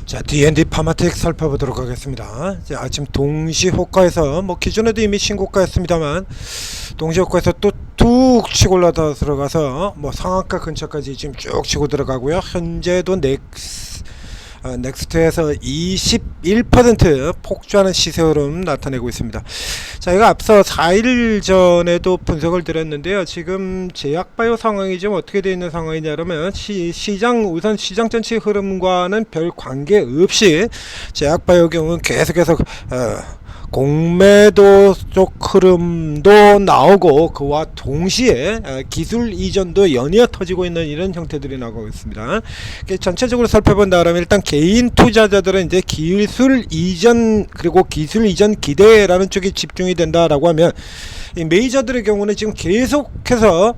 자, D&D 파마텍 살펴보도록 하겠습니다. 이제 아침 동시 호가에서 기존에도 이미 신고가였습니다만 동시 호가에서 또 툭 치고 올라다 들어가서 상한가 근처까지 지금 쭉 치고 들어가고요. 현재도 넥스트에서 21% 폭주하는 시세 흐름 나타내고 있습니다. 자, 이거 앞서 4일 전에도 분석을 드렸는데요. 지금 제약바이오 상황이 좀 어떻게 되어 있는 상황이냐 그러면 우선 시장 전체 흐름과는 별 관계 없이 제약바이오 경우는 계속해서 공매도 쪽 흐름도 나오고 그와 동시에 기술 이전도 연이어 터지고 있는 이런 형태들이 나오고 있습니다. 전체적으로 살펴본다 그러면 일단 개인 투자자들은 이제 기술 이전 그리고 기술 이전 기대라는 쪽이 집중이 된다라고 하면 이 메이저들의 경우는 지금 계속해서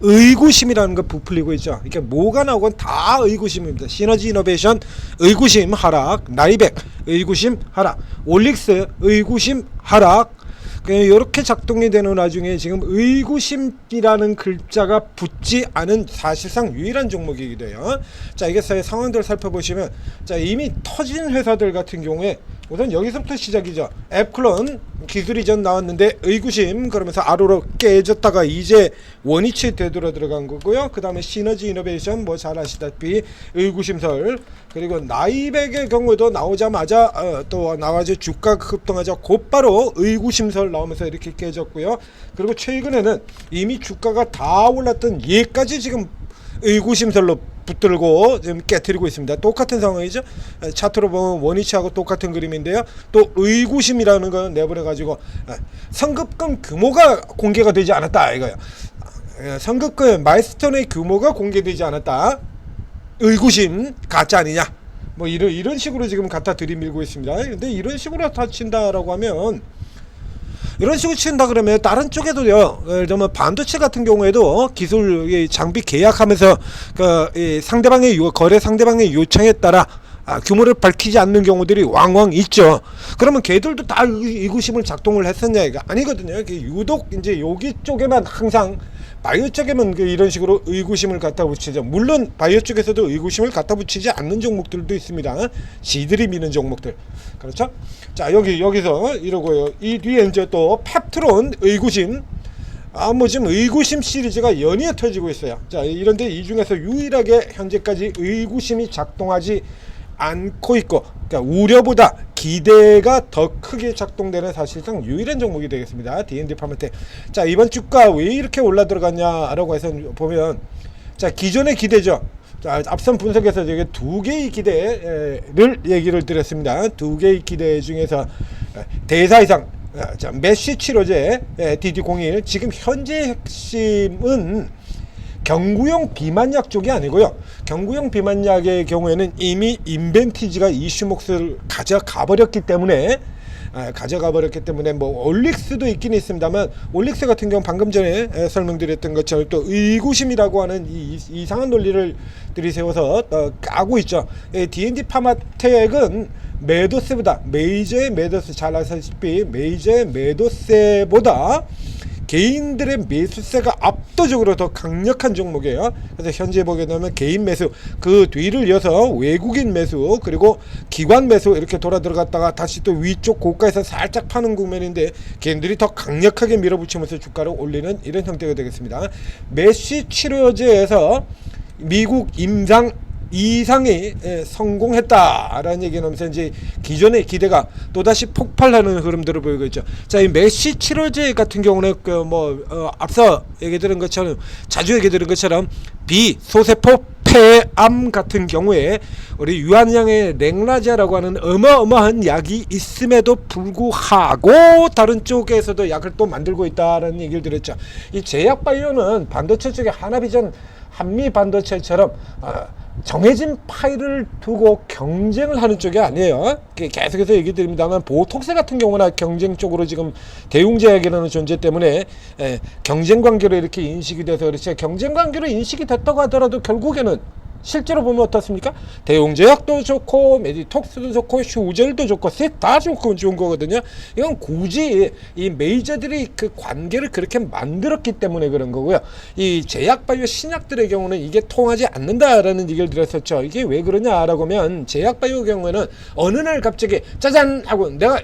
의구심이라는 거 부풀리고 있죠. 이게 뭐가 나오건 다 의구심입니다. 시너지 이노베이션 의구심 하락, 나이백 의구심 하락, 올릭스 의구심 하락. 이렇게 작동이 되는 와중에 지금 의구심이라는 글자가 붙지 않은 사실상 유일한 종목이기도 해요. 자, 이게 상황들 살펴보시면 자, 이미 터진 회사들 같은 경우에 우선 여기서부터 시작이죠. 앱클론 기술 이전 나왔는데 의구심 그러면서 아로로 깨졌다가 이제 원위치 되돌아 들어간 거고요. 그 다음에 시너지 이노베이션 잘 아시다시피 의구심설, 그리고 나이백의 경우도 나오자마자 또 나와서 주가 급등하자 곧바로 의구심설 나오면서 이렇게 깨졌고요. 그리고 최근에는 이미 주가가 다 올랐던 얘까지 지금 의구심설로 붙들고 지금 깨트리고 있습니다. 똑같은 상황이죠. 차트로 보면 원위치하고 똑같은 그림인데요. 또 의구심이라는 걸 내버려 가지고 선급금 규모가 공개가 되지 않았다 이거예요. 선급금 마일스톤의 규모가 공개되지 않았다. 의구심 가짜 아니냐. 이런 식으로 지금 갖다 들이밀고 있습니다. 근데 이런 식으로 다 친다라고 하면 이런 식으로 친다 그러면 다른 쪽에도요. 예를 들면 반도체 같은 경우에도 기술 장비 계약하면서 상대방의 거래 상대방의 요청에 따라 규모를 밝히지 않는 경우들이 왕왕 있죠. 그러면 걔들도 다 의구심을 작동을 했었냐 이거 아니거든요. 유독 이제 여기 쪽에만 항상 바이오 쪽에만 이런 식으로 의구심을 갖다 붙이죠. 물론 바이오 쪽에서도 의구심을 갖다 붙이지 않는 종목들도 있습니다. 지들이 미는 종목들. 그렇죠? 자, 여기서 이러고요. 이 뒤에 이제 또 펩트론 의구심. 지금 의구심 시리즈가 연이어 터지고 있어요. 자, 이런데 이 중에서 유일하게 현재까지 의구심이 작동하지 않고 있고, 그러니까 우려보다 기대가 더 크게 작동되는 사실상 유일한 종목이 되겠습니다. D&D 파마텍. 자, 이번 주가 왜 이렇게 올라 들어갔냐라고 해서 보면, 자, 기존의 기대죠. 자, 앞선 분석에서 이게 두 개의 기대를 얘기를 드렸습니다. 두 개의 기대 중에서 대사 이상, 자, 메쉬 치료제 DD01 지금 현재 핵심은 경구용 비만약 쪽이 아니고요. 경구용 비만약의 경우에는 이미 인벤티지가 이슈 몫을 가져가 버렸기 때문에 올릭스도 있긴 있습니다만 올릭스 같은 경우 방금 전에 설명드렸던 것처럼 또 의구심이라고 하는 이 이상한 논리를 들이세워서 까고 있죠. D&D 파마텍은 메도세보다 메이저의 메도세 잘 아시다시피 메이저의 메도세보다 개인들의 매수세가 압도적으로 더 강력한 종목이에요. 그래서 현재 보게 되면 개인 매수, 그 뒤를 이어서 외국인 매수, 그리고 기관 매수 이렇게 돌아 들어갔다가 다시 또 위쪽 고가에서 살짝 파는 국면인데 개인들이 더 강력하게 밀어붙이면서 주가를 올리는 이런 형태가 되겠습니다. 메쉬 치료제에서 미국 임상 이상이 성공했다라는 얘기는 하면서 이제 기존의 기대가 또다시 폭발하는 흐름들을 보이고 있죠. 자, 이 메쉬 치료제 같은 경우는 앞서 얘기 들은 것처럼 자주 얘기 들은 것처럼 비소세포 폐암 같은 경우에 우리 유한양의 랭라자라고 하는 어마어마한 약이 있음에도 불구하고 다른 쪽에서도 약을 또 만들고 있다라는 얘기를 드렸죠. 이 제약바이오는 반도체 쪽에 하나비전 한미 반도체처럼 정해진 파일을 두고 경쟁을 하는 쪽이 아니에요. 계속해서 얘기 드립니다만 보톡스 같은 경우나 경쟁 쪽으로 지금 대웅제약이라는 존재 때문에 경쟁 관계로 이렇게 인식이 돼서 그렇지, 경쟁 관계로 인식이 됐다고 하더라도 결국에는 실제로 보면 어떻습니까? 대웅제약도 좋고 메디톡스도 좋고 휴젤도 좋고 셋 다 좋고 좋은 거거든요. 이건 굳이 이 메이저들이 그 관계를 그렇게 만들었기 때문에 그런 거고요. 이 제약바이오 신약들의 경우는 이게 통하지 않는다라는 얘기를 들었었죠. 이게 왜 그러냐라고 하면 제약바이오 경우에는 어느 날 갑자기 짜잔 하고 내가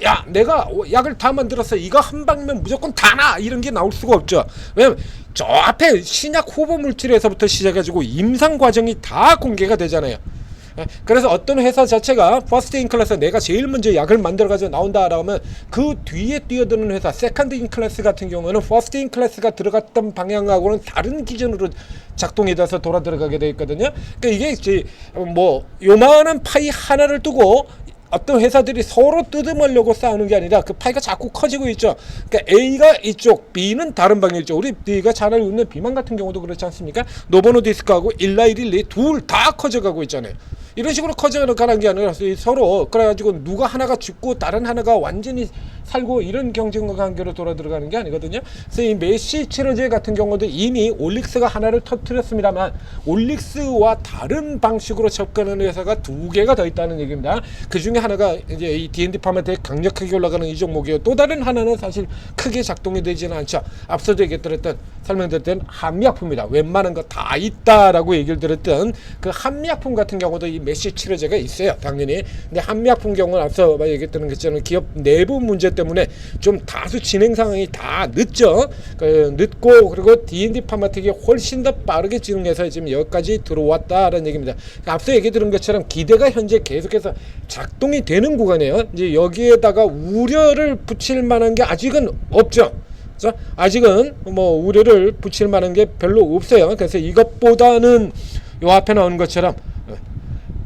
약을 다 만들었어. 이거 한 방이면 무조건 다 나 이런 게 나올 수가 없죠. 왜냐면 저 앞에 신약 후보 물질에서부터 시작해가지고 임상 과정이 다 공개가 되잖아요. 그래서 어떤 회사 자체가 퍼스트 인 클래스 내가 제일 먼저 약을 만들어가지고 나온다라고 하면 그 뒤에 뛰어드는 회사 세컨드 인 클래스 같은 경우는 퍼스트 인 클래스가 들어갔던 방향하고는 다른 기준으로 작동이 돼서 돌아 들어가게 돼 있거든요. 그러니까 이게 이제 뭐 요만한 파이 하나를 두고 어떤 회사들이 서로 뜯어먹으려고 싸우는 게 아니라 그 파이가 자꾸 커지고 있죠. 그러니까 A가 이쪽, B는 다른 방향이죠. 우리 B가 잘 알고 있는 비만 같은 경우도 그렇지 않습니까? 노보노디스크하고 일라이릴리 둘 다 커져가고 있잖아요. 이런 식으로 커져가는 게 아니라 서로 그래가지고 누가 하나가 죽고 다른 하나가 완전히 살고 이런 경쟁과 관계로 돌아 들어가는 게 아니거든요. 그래서 이 메시 치료제 같은 경우도 이미 올릭스가 하나를 터뜨렸습니다만 올릭스와 다른 방식으로 접근하는 회사가 2개가 더 있다는 얘기입니다. 그 중에 하나가 이제 이 D&D 파마한테 강력하게 올라가는 이 종목이에요. 또 다른 하나는 사실 크게 작동이 되지는 않죠. 앞서도 얘기했던 설명드렸던 한미약품입니다. 웬만한 거 다 있다라고 얘기를 드렸던 그 한미약품 같은 경우도 이 메시 치료제가 있어요. 당연히. 근데 한미약품 경우는 앞서 얘기했던 것처럼 기업 내부 문제 때문에 좀 다수 진행 상황이 다 늦죠. 늦고 그리고 D&D 파마텍이 훨씬 더 빠르게 진행해서 지금 여기까지 들어왔다라는 얘기입니다. 앞서 얘기 들은 것처럼 기대가 현재 계속해서 작동이 되는 구간이에요. 이제 여기에다가 우려를 붙일 만한 게 아직은 없죠. 그래서 아직은 뭐 우려를 붙일 만한 게 별로 없어요. 그래서 이것보다는 요 앞에 나오는 것처럼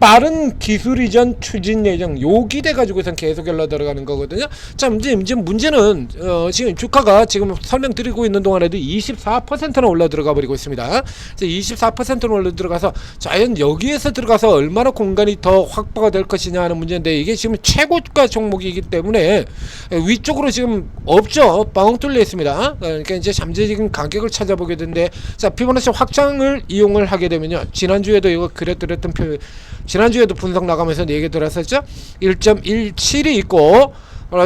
빠른 기술 이전 추진 예정 요 기대 가지고선 계속 연락 들어가는 거거든요. 자, 이제 문제는 지금 주가가 지금 설명드리고 있는 동안에도 24%나 올라 들어가 버리고 있습니다. 그래서 24%는 올라 들어가서 과연 여기에서 들어가서 얼마나 공간이 더 확보가 될 것이냐 하는 문제인데 이게 지금 최고가 종목이기 때문에 위쪽으로 지금 없죠. 뻥 뚫려 있습니다. 그러니까 이제 잠재적인 가격을 찾아보게 되는데 자, 피보나치 확장을 이용을 하게 되면요. 지난주에도 이거 그렸던 지난주에도 분석 나가면서 얘기 들었었죠. 1.17이 있고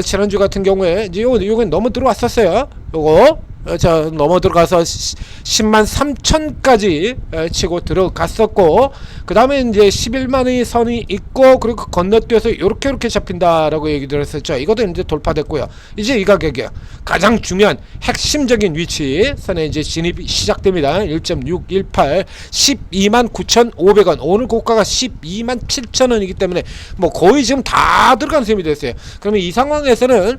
지난주 같은 경우에 이제 요건 너무 들어왔었어요. 요거 자 넘어 들어가서 10만 3천까지 치고 들어갔었고 그 다음에 이제 11만의 선이 있고 그리고 건너뛰어서 이렇게 잡힌다라고 얘기 들었었죠. 이것도 이제 돌파됐고요. 이제 이 가격이요. 가장 중요한 핵심적인 위치 선에 이제 진입이 시작됩니다. 1.618 12만 9,500원 오늘 고가가 12만 7천원이기 때문에 뭐 거의 지금 다 들어간 셈이 됐어요. 그러면 이 상황에서는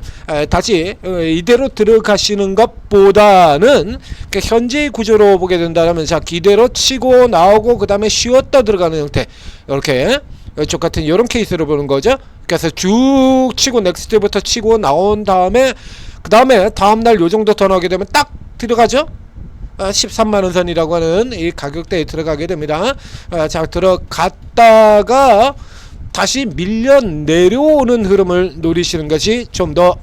다시 이대로 들어가시는 것보다는 현재의 구조로 보게 된다면 자 기대로 치고 나오고 그 다음에 쉬었다 들어가는 형태 이렇게 이쪽 같은 이런 케이스로 보는 거죠. 그래서 쭉 치고 넥스트부터 치고 나온 다음에 그 다음에 다음날 요 정도 더 나오게 되면 딱 들어가죠. 13만원 선이라고 하는 이 가격대에 들어가게 됩니다. 자 들어갔다가 다시 밀려 내려오는 흐름을 노리시는 것이 좀 더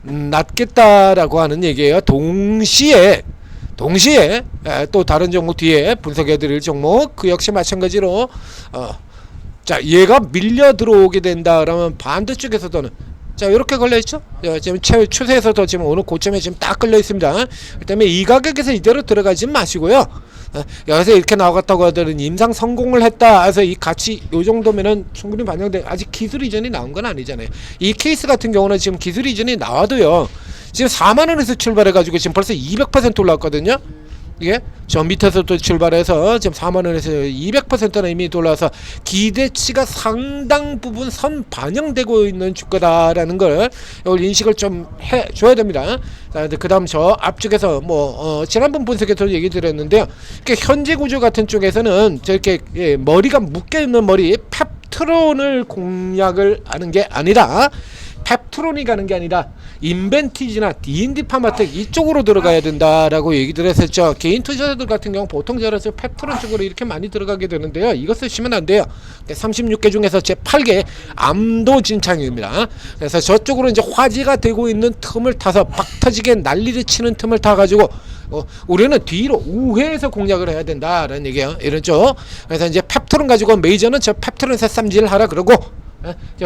낫겠다라고 하는 얘기예요. 동시에 또 다른 종목 뒤에 분석해 드릴 종목 그 역시 마찬가지로 자 얘가 밀려 들어오게 된다 그러면 반대쪽에서도는 자 이렇게 걸려있죠. 지금 추세에서도 지금 오늘 고점에 지금 딱 걸려있습니다. 그 때문에 이 가격에서 이대로 들어가지 마시고요. 여기서 이렇게 나왔다고 하더니 임상 성공을 했다 해서 이 가치 요 정도면은 충분히 반영돼. 아직 기술 이전이 나온 건 아니잖아요. 이 케이스 같은 경우는 지금 기술 이전이 나와도요 지금 4만원에서 출발해 가지고 지금 벌써 200% 올랐거든요. 이게 저 밑에서 또 출발해서 지금 4만원에서 200%나 이미 돌아와서 기대치가 상당 부분 선 반영되고 있는 주가다라는 걸 이걸 인식을 좀 해줘야 됩니다. 자, 그 다음 저 앞쪽에서 지난번 분석에서 얘기 드렸는데요. 현재 구조 같은 쪽에서는 저렇게 머리가 묶여있는 머리 펩트론을 공략을 하는 게 아니라 펩트론이 가는 게 아니라 인벤티지나 D&D 파마텍 이쪽으로 들어가야 된다라고 얘기를 했었죠. 개인 투자자들 같은 경우 보통 저래서 펩트론 쪽으로 이렇게 많이 들어가게 되는데요. 이거 쓰시면 안 돼요. 36개 중에서 제 8개 암도진창입니다. 그래서 저쪽으로 이제 화제가 되고 있는 틈을 타서 박 터지게 난리를 치는 틈을 타 가지고 우리는 뒤로 우회해서 공략을 해야 된다라는 얘기예요. 이렇죠. 그래서 이제 펩트론 가지고 메이저는 저 펩트론에서 쌈질 하라 그러고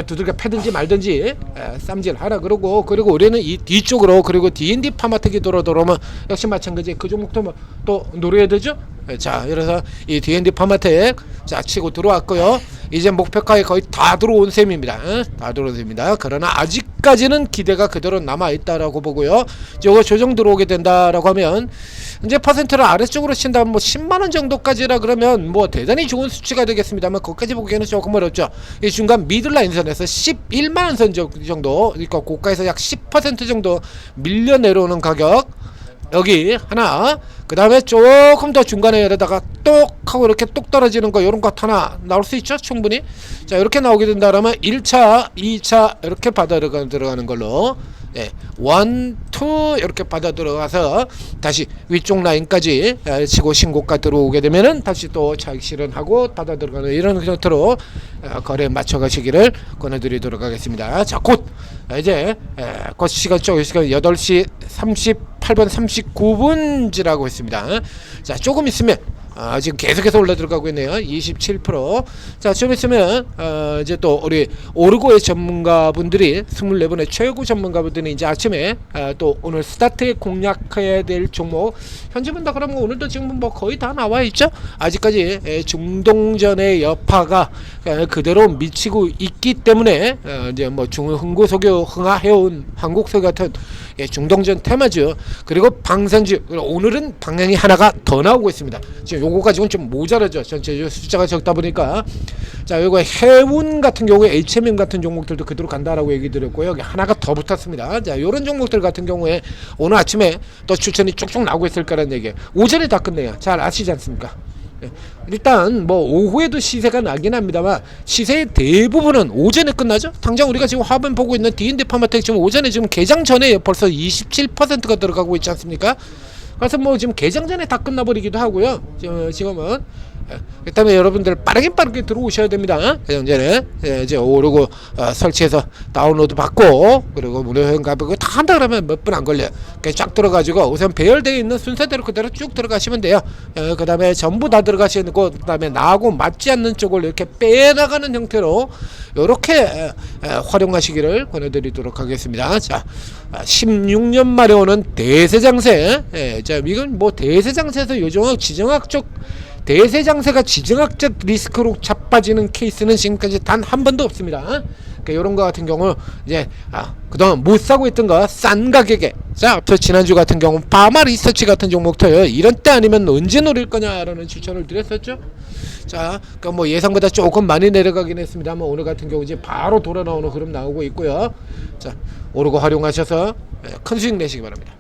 두들겨 패든지 말든지 쌈질 하라 그러고, 그리고 우리는 이 뒤쪽으로, 그리고 D&D 파마텍이 들어오면 역시 마찬가지 그 종목도 또 노려야 되죠. 자, 그래서 이 D&D 파마텍 자 치고 들어왔고요. 이제 목표가에 거의 다 들어온 셈입니다. 다 들어온 셈입니다. 그러나 아직까지는 기대가 그대로 남아 있다라고 보고요. 저거 조정 들어오게 된다라고 하면 이제 퍼센트를 아래쪽으로 친다면 뭐 10만원 정도까지라 그러면 뭐 대단히 좋은 수치가 되겠습니다만, 거기까지 보기에는 조금 어렵죠. 이 중간 미들라인선에서 11만원 선 정도, 그러니까 고가에서 약 10% 정도 밀려 내려오는 가격, 여기 하나, 그 다음에 조금 더 중간에 이러다가 똑 하고 이렇게 똑 떨어지는 거, 요런 것 하나 나올 수 있죠, 충분히. 자, 이렇게 나오게 된다면 1차 2차 이렇게 받아 들어가는 걸로, 예, 1, 2 이렇게 받아 들어가서 다시 위쪽 라인까지 치고 신고가 들어오게 되면은 다시 또 차익 실현하고 받아 들어가는 이런 형태로 거래에 맞춰 가시기를 권해드리도록 하겠습니다. 자, 곧 이제 곧 시간 8시 38분 39분지라고 했습니다. 자, 조금 있으면 지금 계속해서 올라 들어가고 있네요. 27%. 자, 좀 있으면 이제 또 우리 오르고의 전문가분들이 24분의 최고 전문가분들이 이제 아침에 또 오늘 스타트에 공략해야 될 종목 현재 본다 그러면 오늘도 지금 뭐 거의 다 나와 있죠. 아직까지 중동전의 여파가 그대로 미치고 있기 때문에 이제 뭐 흥고석유 흥하해온 한국석 같은 중동전 테마주, 그리고 방산주, 오늘은 방향이 하나가 더 나오고 있습니다. 지금 요거 가지고는 좀 모자라죠. 전체 숫자가 적다 보니까. 자, 요거 해운 같은 경우에 HMM 같은 종목들도 그대로 간다라고 얘기 드렸고요. 여기 하나가 더 붙었습니다. 자, 요런 종목들 같은 경우에 오늘 아침에 또 추천이 쭉쭉 나오고 있을 거라는 얘기예요. 오전에 다 끝내요. 잘 아시지 않습니까? 일단 뭐 오후에도 시세가 나긴 합니다만 시세의 대부분은 오전에 끝나죠. 당장 우리가 지금 화면 보고 있는 D&D 파마텍 지금 오전에 지금 개장 전에 벌써 27%가 들어가고 있지 않습니까? 그래서 뭐 지금 개장 전에 다 끝나버리기도 하고요. 지금은 그다음에 여러분들 빠르게 들어오셔야 됩니다. 개장 전에 이제 오르고 설치해서 다운로드 받고, 그리고 무료 회원 가입하고 다 한다 그러면 몇 분 안 걸려요. 쫙 들어가지고 우선 배열되어 있는 순서대로 그대로 쭉 들어가시면 돼요. 그 다음에 전부 다 들어가시고, 그 다음에 나하고 맞지 않는 쪽을 이렇게 빼나가는 형태로 이렇게 활용하시기를 권해드리도록 하겠습니다. 자, 16년 말에 오는 대세장세. 자, 이건 뭐 대세장세에서 요즘 지정학적 대세장세가 지정학적 리스크로 자빠지는 케이스는 지금까지 단 한 번도 없습니다. 그러니까 이런 거 같은 경우 이제 그동안 못 사고 있던 거 싼 가격에, 자, 지난주 같은 경우 파마 리서치 같은 종목도요, 이런 때 아니면 언제 노릴 거냐라는 추천을 드렸었죠. 자, 그러니까 뭐 예상보다 조금 많이 내려가긴 했습니다만 오늘 같은 경우 이제 바로 돌아 나오는 흐름 나오고 있고요. 자, 오르고 활용하셔서 큰 수익 내시기 바랍니다.